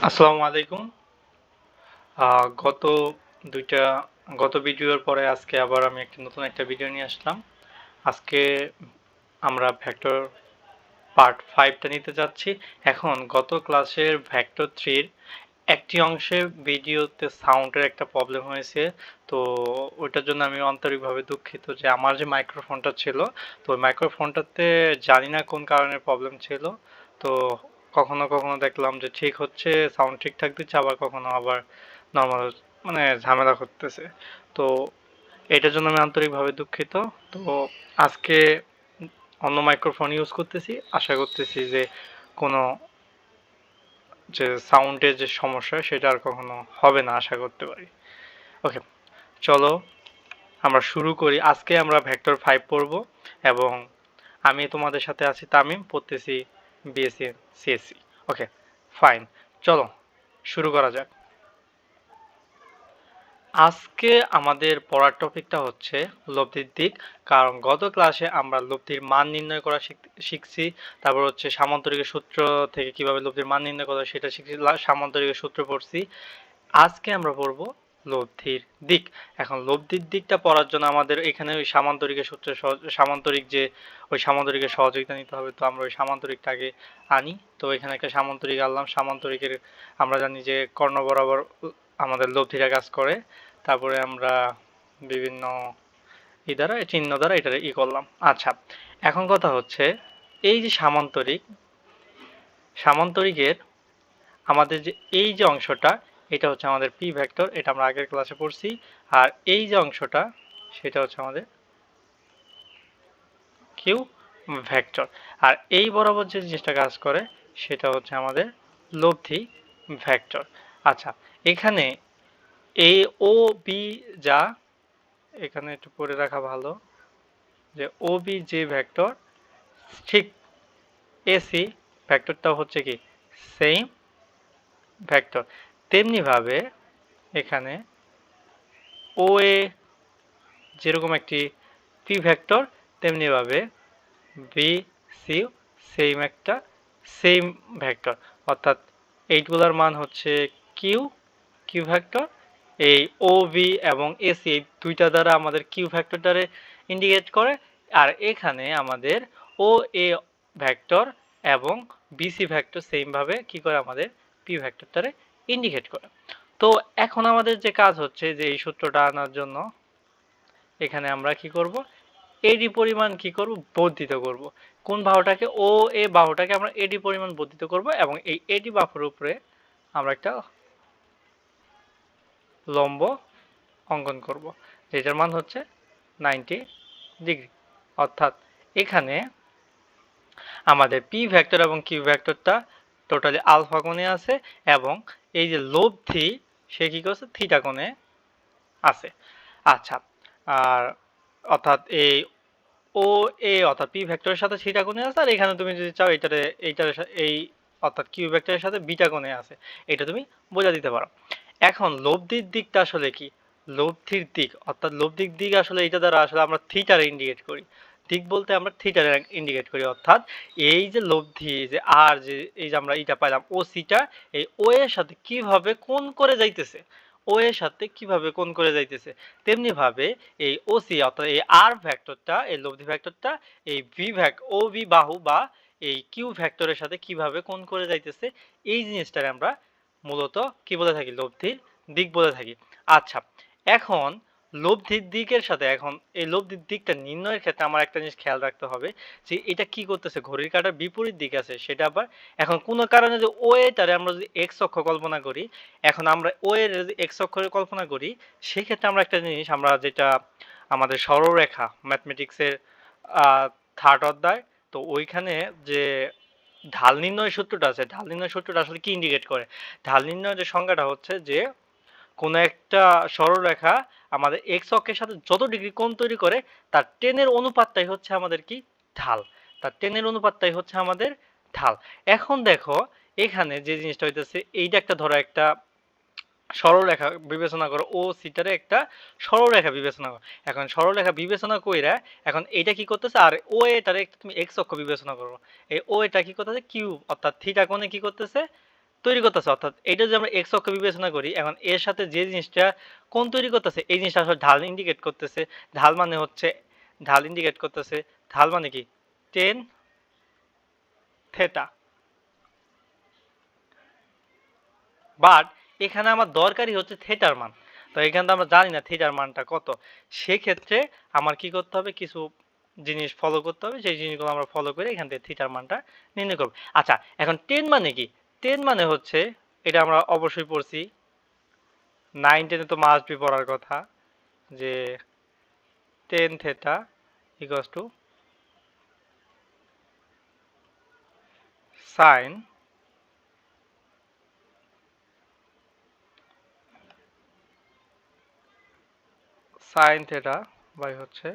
আসসালামু আলাইকুম। গত দুইটা গত ভিডিওর পরে আজকে আবার আমি নতুন একটা ভিডিও নিয়ে আসলাম। আজকে আমরা ভেক্টর পার্ট 5টা নিতে যাচ্ছি। এখন গত ক্লাসের ভেক্টর 3-র একটি অংশে ভিডিওতে সাউন্ডের একটা প্রবলেম হয়েছে। তো ওইটার জন্য আমি আন্তরিকভাবে দুঃখিত যে আমার যে মাইক্রোফোনটা ছিল, তো ওই মাইক্রোফোনটাতে জানি না কোন কারণে প্রবলেম ছিল। তো কখনো কখনো দেখলাম যে ঠিক হচ্ছে, সাউন্ড ঠিকঠাক দিচ্ছে, আবার কখনো আবার নর্মাল মানে ঝামেলা করতেছে। তো এটার জন্য আমি আন্তরিকভাবে দুঃখিত। তো আজকে অন্য মাইক্রোফোন ইউজ করতেছি, আশা করতেছি যে কোনো যে সাউন্ডের যে সমস্যা সেটা আর কখনো হবে না, আশা করতে পারি। ওকে, চলো আমরা শুরু করি। আজকে আমরা ভেক্টর 5 পড়ব এবং আমি তোমাদের সাথে আছি তামিম, পড়তেছি বিএসসি সিএসসি। ওকে, ফাইন, চলো শুরু করা যাক। আজকে আমাদের পড়ার টপিকটা হচ্ছে লব্ধির দিক। কারণ গত ক্লাসে আমরা লব্ধির মান নির্ণয় করা শিখছি, তারপর হচ্ছে সামান্তরিকের সূত্র থেকে কিভাবে লব্ধির মান নির্ণয় করা সেটা শিখছি, সামান্তরিকের সূত্র পড়ছি। আজকে আমরা পড়ব লব্ধির দিক। এখন লব্ধির দিকটা পড়ার জন্য আমাদের এখানে ওই সামান্তরিকের সূত্রে সামান্তরিকের সহযোগিতা নিতে হবে। তো আমরা ওই সামান্তরিকটাকে আনি। তো এখানে একটা সামান্তরিক আনলাম। সামান্তরিকের আমরা জানি যে কর্ণ বরাবর আমাদের লব্ধিটা কাজ করে। তারপরে আমরা বিভিন্ন চিহ্ন দ্বারা এটা করলাম। আচ্ছা, এখন কথা হচ্ছে এই যে সামান্তরিকের আমাদের যে এই যে অংশটা, এটা হচ্ছে আমাদের পি ভেক্টর, এটা আমরা আগের ক্লাসে পড়ছি। আর এই যে অংশটা সেটা হচ্ছে আমাদের কিউ ভেক্টর। আর এই বরাবর যে জিনিসটা কাজ করে সেটা হচ্ছে আমাদের লব্ধি ভেক্টর। আচ্ছা, এখানে এ ও বি যা, এখানে একটু পড়ে রাখা ভালো যে ও বি যে ভেক্টর, ঠিক এসি ভেক্টরটা হচ্ছে কি সেম ভেক্টর। তেমনিভাবে এখানে ও এ যেরকম একটি পি ভেক্টর, তেমনিভাবে বি সিও সেম ভেক্টর। অর্থাৎ এইগুলোর মান হচ্ছে কিউ কিউ ভেক্টর। এই ও বি এবং এসি এই দুইটা দ্বারা আমাদের কিউ ভেক্টরটারে ইন্ডিকেট করে। আর এখানে আমাদের ও এ ভেক্টর এবং বিসি ভেক্টর সেমভাবে কি করে আমাদের পি ভেক্টরটারে ইন্ডিকেট করে। তো এখন আমাদের যে কাজ হচ্ছে যে এই সূত্রটা আনার জন্য এখানে আমরা কি করব, এডি পরিমাণ কি করব, বর্ধিত করব। কোন বাহুটাকে, ও এ বাহুটাকে আমরা এডি পরিমাণ বর্ধিত করব এবং এই এডি বাহুর উপরে আমরা একটা লম্ব অঙ্কন করব, যেটার মান হচ্ছে 90 ডিগ্রি। অর্থাৎ এখানে আমাদের পি ভেক্টর এবং কিউ ভেক্টরটা টোটালি আলফা কোণে আছে এবং এই যে লব্ধি সে কি করছে থিটা কোণে আছে। আচ্ছা, আর অর্থাৎ এই ও এ অর্থাৎ পি ভেক্টরের সাথে থিটা কোণে আছে, আর এখানে তুমি যদি চাও এই অর্থাৎ কিউ ভেক্টরের সাথে বিটা কোণে আছে, এটা তুমি বোঝা দিতে পারো। এখন লব্ধির দিকটা আসলে কি, লব্ধির দিক অর্থাৎ লব্ধির দিক আসলে এটা দ্বারা আসলে আমরা থিটার ইন্ডিকেট করি। দিক বলতে আমরা থিটার ইন্ডিকেট করি। অর্থাৎ এই যে লব্ধি যে আর যে এই যে আমরা এটা পাইলাম ও সিটা, এই ও এর সাথে কিভাবে কোণ করে যাইতেছে, ও এর সাথে কিভাবে কোণ করে যাইতেছে, তেমনি ভাবে এই ওসি অর্থাৎ এই আর ভেক্টরটা, এই লব্ধি ভেক্টরটা এই ও বি বাহু বা এই কিউ ভেক্টরের সাথে কিভাবে কোণ করে যাইতেছে, এই জিনিসটাকে আমরা মূলত কি বলে থাকি, লব্ধির দিক বলে থাকি। আচ্ছা, এখন লব্ধির দিকের সাথে এখন এই লব্ধির দিকটা নির্ণয়ের ক্ষেত্রে আমার একটা জিনিস খেয়াল রাখতে হবে যে এটা কি করতেছে, ঘড়ির কাঁটার বিপরীত দিক আছে সেটা আবার এখন কোনো কারণে যে ও এটারে আমরা যদি এক্স অক্ষ কল্পনা করি, এখন আমরা ও এর যদি এক্স অক্ষরে কল্পনা করি, সেক্ষেত্রে আমরা একটা জিনিস আমরা যেটা আমাদের সরলরেখা ম্যাথমেটিক্সের থার্ড অধ্যায়, তো ওইখানে যে ঢাল নির্ণয় সূত্রটা আছে, ঢাল নির্ণয় সূত্রটা আসলে কি ইন্ডিকেট করে, ঢাল নির্ণয়ের যে সংজ্ঞাটা হচ্ছে যে কোনো একটা সরলরেখা আমাদের এক্স অক্ষের সাথে যত ডিগ্রি কোণ তৈরি করে তার টেনের অনুপাতটাই হচ্ছে আমাদের কি ঢাল, তার টেনের অনুপাতটাই হচ্ছে আমাদের ঢাল। এখন দেখো এখানে যে জিনিসটা হইতেছে, এইটা একটা ধরো একটা সরলরেখা বিবেচনা করো, ও সিটারে একটা সরলরেখা বিবেচনা করো। এখন সরলরেখা বিবেচনা কইরা এখন এইটা কি করতেছে, আর ও এটারে তুমি এক্স অক্ষ বিবেচনা করো, এই ও এটা কি করতেছে কিউ অর্থাৎ থিটা কোণে কি করতেছে তৈরি করতেছে, অর্থাৎ এটা যদি আমরা এক্স অক্ষ বিবেচনা করি, এখন এর সাথে যে জিনিসটা কোণ তৈরি করতেছে এই জিনিসটা আসলে ঢাল ইন্ডিকেট করতেছে। ঢাল মানে হচ্ছে ঢাল ইন্ডিকেট করতেছে। ঢাল মানে কি টেন থেটা। বাট এখানে আমার দরকারই হচ্ছে থেটার মান, তো এখানে তো আমরা জানি না থিটার মানটা কত। সেক্ষেত্রে আমার কি করতে হবে, কিছু জিনিস ফলো করতে হবে, সেই জিনিসগুলো আমরা ফলো করে এখান থেকে থিটার মানটা নির্ণয় করব। আচ্ছা, এখন টেন মানে কি? টেন মানে হচ্ছে, এটা আমরা অবশ্যই পড়ছি, 9 10 তো মাস্ট বি পড়ার কথা, যে tan theta equals to sine sine theta by হচ্ছে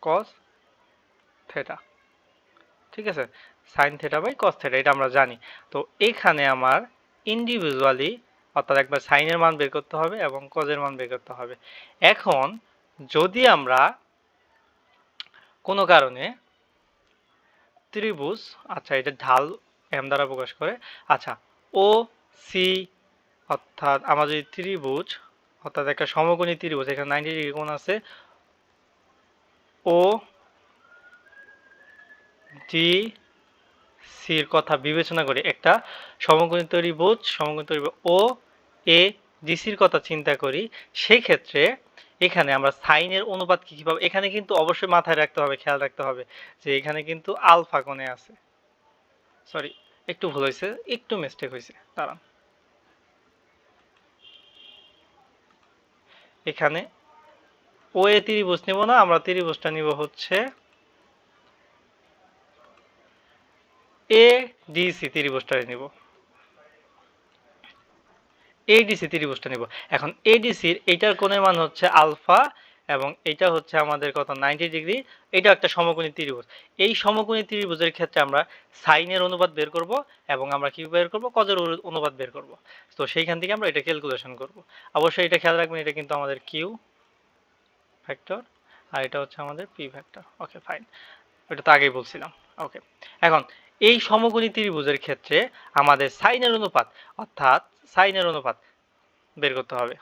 কস থেটা। ঠিক আছে, sine theta by cos theta, এটা আমরা জানি। তো এখানে আমার ইন্ডিভিজুয়ালি, অর্থাৎ একবার সাইনের মান বের করতে হবে এবং কজের মান বের করতে হবে। এখন যদি আমরা কোনো কারণে ত্রিভুজ, আচ্ছা এটা ঢাল এম দ্বারা প্রকাশ করে, আচ্ছা ও সি, অর্থাৎ আমার যদি ত্রিভুজ, অর্থাৎ একটা সমকোণী ত্রিভুজ, এখানে 90 ডিগ্রি কোণ আছে, ও ডি সির কথা বিবেচনা করে একটা সমকোণী ত্রিভুজ, সমকোণী ত্রিভুজ ও এ ডিসির কথা চিন্তা করি, সেই ক্ষেত্রে এখানে আমরা সাইনের অনুপাত কি পাবো? এখানে কিন্তু অবশ্যই মাথায় রাখতে হবে, খেয়াল রাখতে হবে যে এখানে কিন্তু আলফা কোণে আছে। সরি, একটু ভুল হয়েছে, একটু মিস্টেক হয়েছে, দাঁড়ান। এখানে ও এ ত্রিভুজ নিব না, আমরা ত্রিভুজটা নিব হচ্ছে এ ডিসি ত্রিভুজটা নিব, এডিসি ত্রিভুজটা নিব। এখন এডিসির এইটার কোণের মান হচ্ছে আলফা, এবং এটা হচ্ছে আমাদের কত 90 ডিগ্রি। এটা একটা সমকোণী ত্রিভুজ। এই সমকোণী ত্রিভুজের ক্ষেত্রে আমরা সাইনের অনুপাত বের করব এবং আমরা কি বের করব, কজের অনুপাত বের করব। তো সেইখান থেকে আমরা এটা ক্যালকুলেশন করব। অবশ্যই এটা খেয়াল রাখবেন, এটা কিন্তু আমাদের কিউ ভেক্টর আর এটা হচ্ছে আমাদের পি ভেক্টর। ওকে ফাইন, এটা তো আগেই বলছিলাম। ওকে, এখন এই সমকোণী ত্রিভুজের ক্ষেত্রে আমাদের সাইনের অনুপাত, অর্থাৎ সাইনের অনুপাত বের করতে হবে।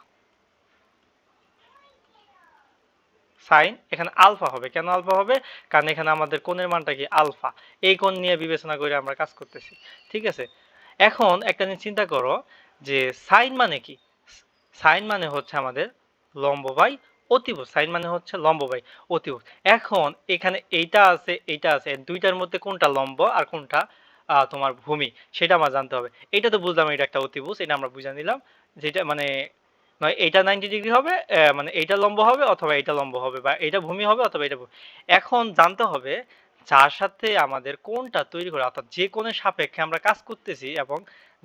সাইন এখানে আলফা হবে, কেন আলফা হবে? কারণ এখানে আমাদের কোণের মানটা কি আলফা, এই কোণ নিয়ে বিবেচনা করে আমরা কাজ করতেছি। ঠিক আছে, এখন একটা জিনিস চিন্তা করো যে সাইন মানে কি? সাইন মানে হচ্ছে আমাদের লম্ব বাই অতিভুজ। সাইন মানে হচ্ছে লম্ব বাই অতিভুজ। এখন এখানে এইটা আছে, এইটা আছে, দুইটার মধ্যে কোনটা লম্ব আর কোনটা তোমার ভূমি, সেটা আমার জানতে হবে। এটা তো বুঝলাম, এটা একটা অতিভুজ, এটা আমরা বুঝে নিলাম, যেটা মানে নয় এইটা 90 ডিগ্রি হবে, মানে এইটা লম্ব হবে অথবা এইটা লম্ব হবে, বা এইটা ভূমি হবে অথবা এটা ভূমি। এখন জানতে হবে যার সাথে আমাদের কোণটা তৈরি করে, অর্থাৎ যে কোণের সাপেক্ষে আমরা কাজ করতেছি এবং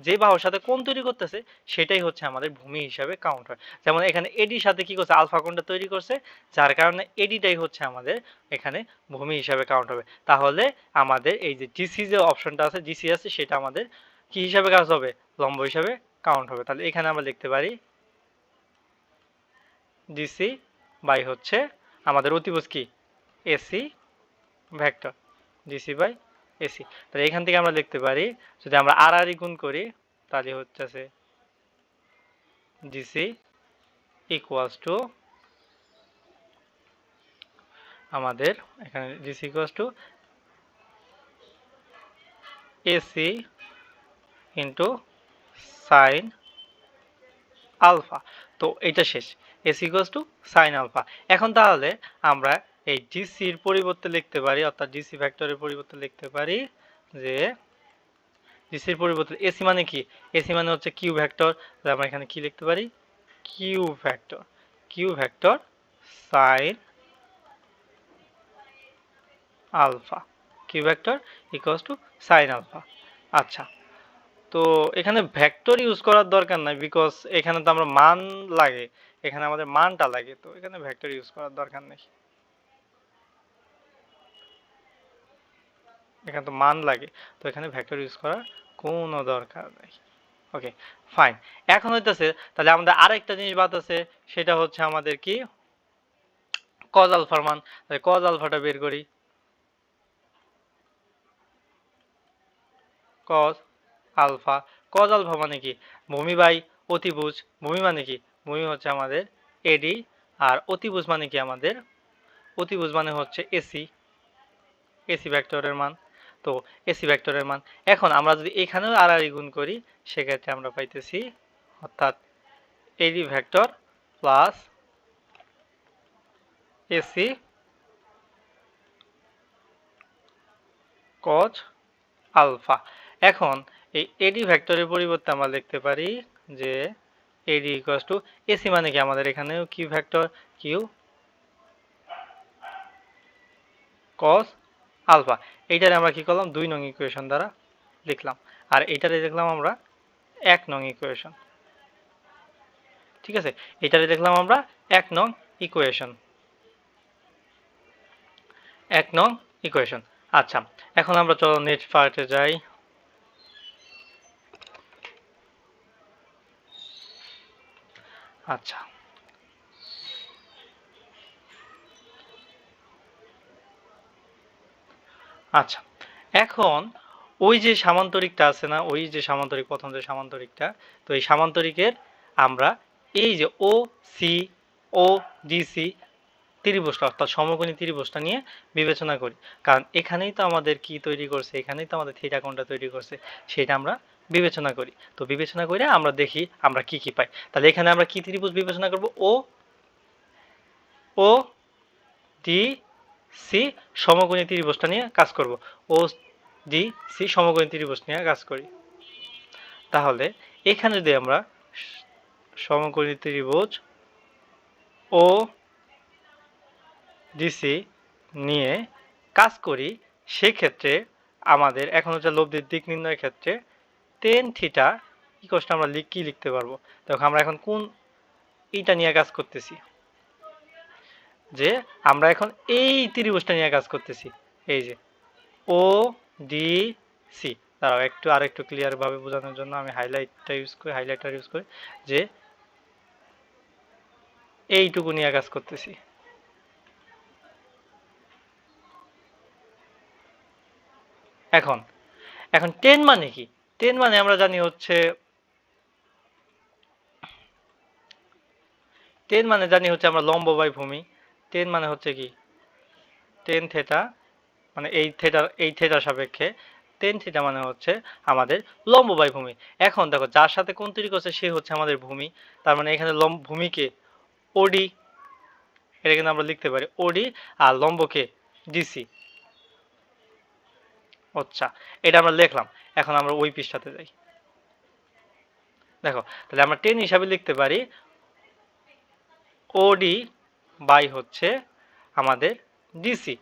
যে বাহুর সাথে কোণ তৈরি করতেছে, সেটাই হচ্ছে আমাদের ভূমি হিসাবে কাউন্ট হয়। যেমন এখানে এডির সাথে কি করছে, আলফা কোণটা তৈরি করছে, যার কারণে এডিটাই হচ্ছে আমাদের এখানে ভূমি হিসাবে কাউন্ট হবে। তাহলে আমাদের এই যে ডিসি যে অপশনটা আছে, ডিসি আছে, সেটা আমাদের কি হিসাবে কাজ হবে, লম্ব হিসাবে কাউন্ট হবে। তাহলে এখানে আমরা লিখতে পারি ডিসি বাই হচ্ছে আমাদের অতিভুজ কি AC vector, DC by AC. তাহলে এখান থেকে আমরা লিখতে পারি, যদি আমরা আর আর গুণ করি তাহলে হচ্ছে ডিসি ইকুয়ালস টু আমাদের এখানে DC equals to AC into sine alpha. তো এটা শেষ, AC equals to sine alpha. এখন তাহলে আমরা এই ডিসির পরিবর্তে লিখতে পারি, অর্থাৎ ডিসি ভেক্টরের পরিবর্তে লিখতে পারি যে ডিসির পরিবর্তে এসি মানে কি, এসি মানে হচ্ছে কিউ ভেক্টর। তাহলে আমরা এখানে কি লিখতে পারি, Q vector, Q vector sine alpha, Q vector equals to sine alpha. আচ্ছা, তো এখানে ভেক্টর ইউজ করার দরকার নাই, বিকজ এখানে তো আমরা মান লাগে, এখানে আমাদের মানটা লাগে, তো এখানে ভেক্টর ইউজ করার দরকার নেই, এখানে তো মান লাগে, তো এখানে ভেক্টর ইউজ করার কোনো দরকার নেই। ওকে ফাইন, এখন হইতেছে তাহলে আমাদের আরেকটা জিনিস বাদ আছে, সেটা হচ্ছে আমাদের কি কজ আলফার মান। তাহলে কজ আলফাটা বের করি, কজ আলফা। কজ আলফা মানে কি? ভূমি বাই অতিভুজ। ভূমি মানে কি? ভূমি হচ্ছে আমাদের এডি, আর অতিভুজ মানে কি? আমাদের অতিভুজ মানে হচ্ছে এসি, এসি ভেক্টরের মান। তো এসি ভেক্টরের মান এখন আমরা যদি এখানেও আর গুণ করি, সেক্ষেত্রে আমরা পাইতেছি অর্থাৎ AD vector plus AC cos alpha. এখন এই এডি ভেক্টরের পরিবর্তে আমরা লিখতে পারি যে এডি ইকুয়ালস টু এসি মানে কি? আমাদের এখানেও q vector, q cos alpha. এইটারে আমরা কি করলাম? 2 নং ইকুয়েশন দ্বারা লিখলাম, আর এইটারে দেখলাম আমরা 1 নং ইকুয়েশন। ঠিক আছে, এটারে দেখলাম আমরা 1 নং ইকুয়েশন, 1 নং ইকুয়েশন। আচ্ছা, এখন আমরা চলো নেক্সট পার্টে যাই। আচ্ছা, আচ্ছা, এখন ওই যে সামান্তরিকটা আছে না, ওই যে সামান্তরিক, প্রথম যে সামান্তরিকটা, তো এই সামান্তরিকের আমরা এই যে ও সি, ও ডিসি ত্রিভুজটা অর্থাৎ সমকোণী ত্রিভুজটা নিয়ে বিবেচনা করি। কারণ এখানেই তো আমাদের কি তৈরি করছে, এখানেই তো আমাদের থিটা কোণটা তৈরি করছে, সেটা আমরা বিবেচনা করি। তো বিবেচনা করে আমরা দেখি আমরা কি কি পাই। তাহলে এখানে আমরা কি ত্রিভুজ বিবেচনা করব? ও ও ডি সি সমকোণী ত্রিভুজটা নিয়ে কাজ করব। ও ডি সি সমকোণী ত্রিভুজ নিয়ে কাজ করি। তাহলে এখানে যদি আমরা সমকোণী ত্রিভুজ ও ডিসি নিয়ে কাজ করি, সেক্ষেত্রে আমাদের এখন হচ্ছে লব্ধির দিক নির্ণয়ের ক্ষেত্রে টেন থিটা ইকুয়ালস আমরা কি লিখতে পারবো? দেখো আমরা এখন কোন এইটা নিয়ে কাজ করতেছি, যে আমরা এখন এই ত্রিভুজটা নিয়ে কাজ করতেছি, এই যে ও ডি সি। দাঁড়াও একটু আর একটু ক্লিয়ার ভাবে বোঝানোর জন্য আমি হাইলাইটার ইউজ করি, যে এইটুকু নিয়ে কাজ করতেছি। এখন এখন টেন মানে কি? টেন মানে আমরা জানি হচ্ছে, টেন মানে জানি হচ্ছে আমরা লম্ব বাই ভূমি। টেন মানে হচ্ছে কি? টেন থেটা মানে এই থেটার সাপেক্ষে টেন থিটা মানে হচ্ছে আমাদের লম্ব বাই ভূমি। এখন দেখো যার সাথে কোণ তৈরি করছে সে হচ্ছে আমাদের ভূমি, তার মানে এখানে ভূমিকে ওডি, এটা কিন্তু আমরা লিখতে পারি ওডি, আর লম্বকে ডিসি। আচ্ছা, এটা আমরা লিখলাম। এখন আমরা ওই পৃষ্ঠাতে যাই। দেখো তাহলে আমরা টেন হিসাবে লিখতে পারি ওডি বাই হচ্ছে আমাদের ডিসি।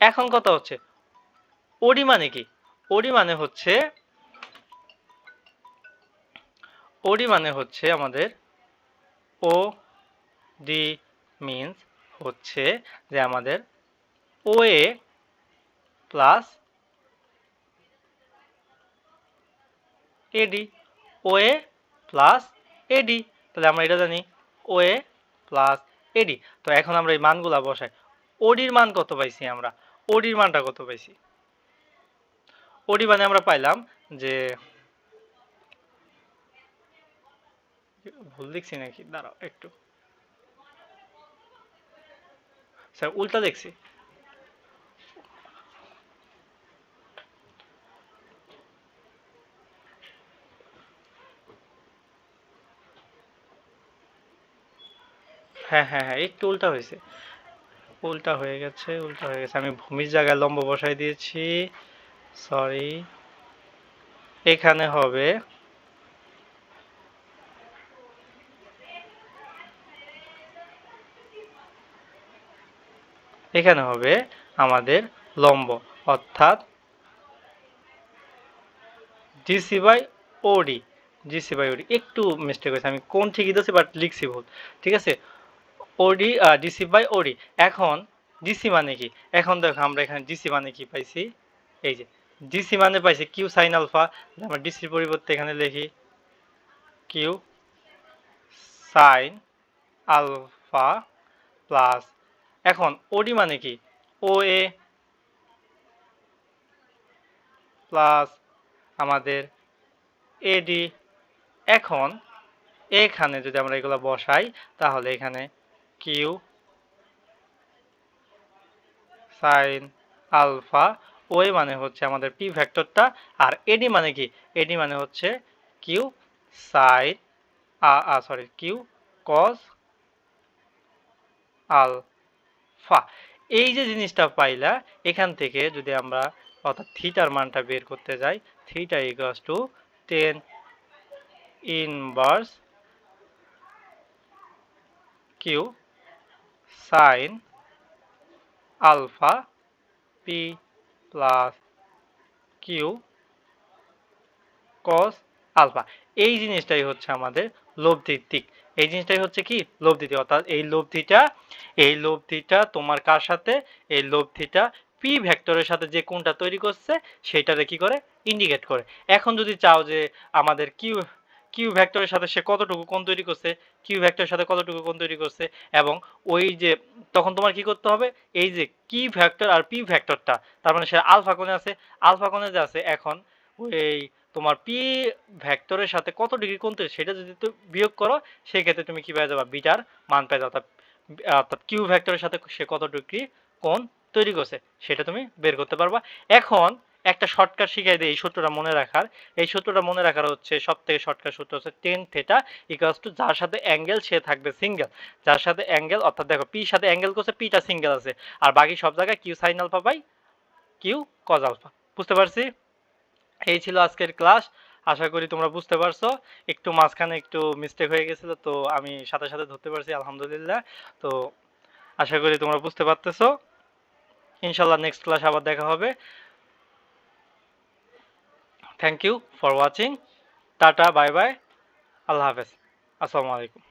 এখন কথা হচ্ছে ওডি মানে কি? ওডি মানে হচ্ছে, ওডি মানে হচ্ছে আমাদের ও ডি মিন্স হচ্ছে যে আমাদের ও এ প্লাস এডি, ও এ প্লাস এডি। তাহলে আমরা এটা জানি ও এ প্লাস এডি। তো এখন আমরা এই মানগুলা বসাই। ওডির মান কত পাইছি আমরা? ওডির মানটা কত পাইছি? ওডি মানে আমরা পাইলাম যে, ভুল লিখছি নাকি? দাঁড়াও একটু, স্যার উল্টা দেখছি। হ্যাঁ হ্যাঁ হ্যাঁ, একটু উল্টা হয়েছে, উল্টা হয়ে গেছে, উল্টা হয়ে গেছে। আমি ভূমির জায়গায় লম্ব বসাই দিয়েছি, সরি। এখানে হবে এখানে হবে আমাদের লম্ব, অর্থাৎ ডিসি বাই ওডি। ডিসি বাই ওডি একটু মিস্টেক হয়েছে, আমি কোন ঠিকই দিয়েছি বাট লিখছি ভুল। ঠিক আছে, ওডি ডিসি বাই ওডি। এখন ডিসি মানে কি? এখন দেখো আমরা এখানে ডিসি মানে কি পাইছি, এই যে ডিসি মানে পাইছি কিউ সাইন আলফা। আমরা ডিসির পরিবর্তে এখানে লিখি কিউ সাইন আলফা প্লাস, এখন ওডি মানে কি? ও এ প্লাস আমাদের এডি। এখন এখানে যদি আমরা এগুলো বসাই তাহলে এখানে কিউ সাইন আলফা, ওই মানে হচ্ছে আমাদের পি ভেক্টরটা, আর এডি মানে কি, এডি মানে হচ্ছে Q sine Q cos alpha. এই যে জিনিসটা পাইলা, এখান থেকে যদি আমরা অর্থাৎ থিটার মানটা বের করতে যাই, theta equals to 10 inverse Q sine alpha P plus Q cos alpha. এই জিনিসটাই হচ্ছে আমাদের লব্ধির দিক। এই জিনিসটাই হচ্ছে কি লব্ধি দিক, অর্থাৎ এই লব্ধিটা তোমার কার সাথে, এই লব্ধিটা পি ভেক্টরের সাথে যে কোণটা তৈরি করছে সেটারে কি করে ইন্ডিকেট করে। এখন যদি চাও যে আমাদের কিউ কিউ ভেক্টরের সাথে সে কতটুকু কোণ তৈরি করছে, কিউ ভেক্টরের সাথে কতটুকু কোণ তৈরি করছে, এবং ওই যে তখন তোমার কি করতে হবে, এই যে কি ভেক্টর আর পি ভেক্টরটা, তার মানে সে আলফা কোণে আছে, আলফা কোণে যে আছে, এখন ওই তোমার পি ভেক্টরের সাথে কত ডিগ্রি কোণ তৈরি সেটা যদি তুমি বিয়োগ করো, সেই ক্ষেত্রে তুমি কি পেয়ে যাবা, বিটার মান পেয়ে যাবে, অর্থাৎ কিউ ভেক্টরের সাথে সে কত ডিগ্রি কোণ তৈরি করছে সেটা তুমি বের করতে পারবা। এখন একটা শর্টকাট শিখাই দিই এই সূত্রটা মনে রাখার। এই সূত্রটা মনে রাখার হচ্ছে সব থেকে শর্টকাট সূত্র হচ্ছে টেন থেটা ইকুয়ালস টু, যার সাথে অ্যাঙ্গেল সে থাকবে সিঙ্গেল, যার সাথে অ্যাঙ্গেল অর্থাৎ দেখো পির সাথে অ্যাঙ্গেল করছে, পিটা সিঙ্গেল আছে, আর বাকি সব জায়গায় Q sine alpha by Q cos alpha. বুঝতে পারছি? এই ছিল আজকের ক্লাস, আশা করি তোমরা বুঝতে পারছো। একটু মাঝখানে একটু মিস্টেক হয়ে গেছিল, তো আমি সাথে সাথে ধরতে পারছি আলহামদুলিল্লাহ। তো আশা করি তোমরা বুঝতে পারতেছো। ইনশাল্লাহ নেক্সট ক্লাস আবার দেখা হবে। Thank you for watching. Tata, bye bye, আল্লাহ হাফেজ, আসসালামু আলাইকুম।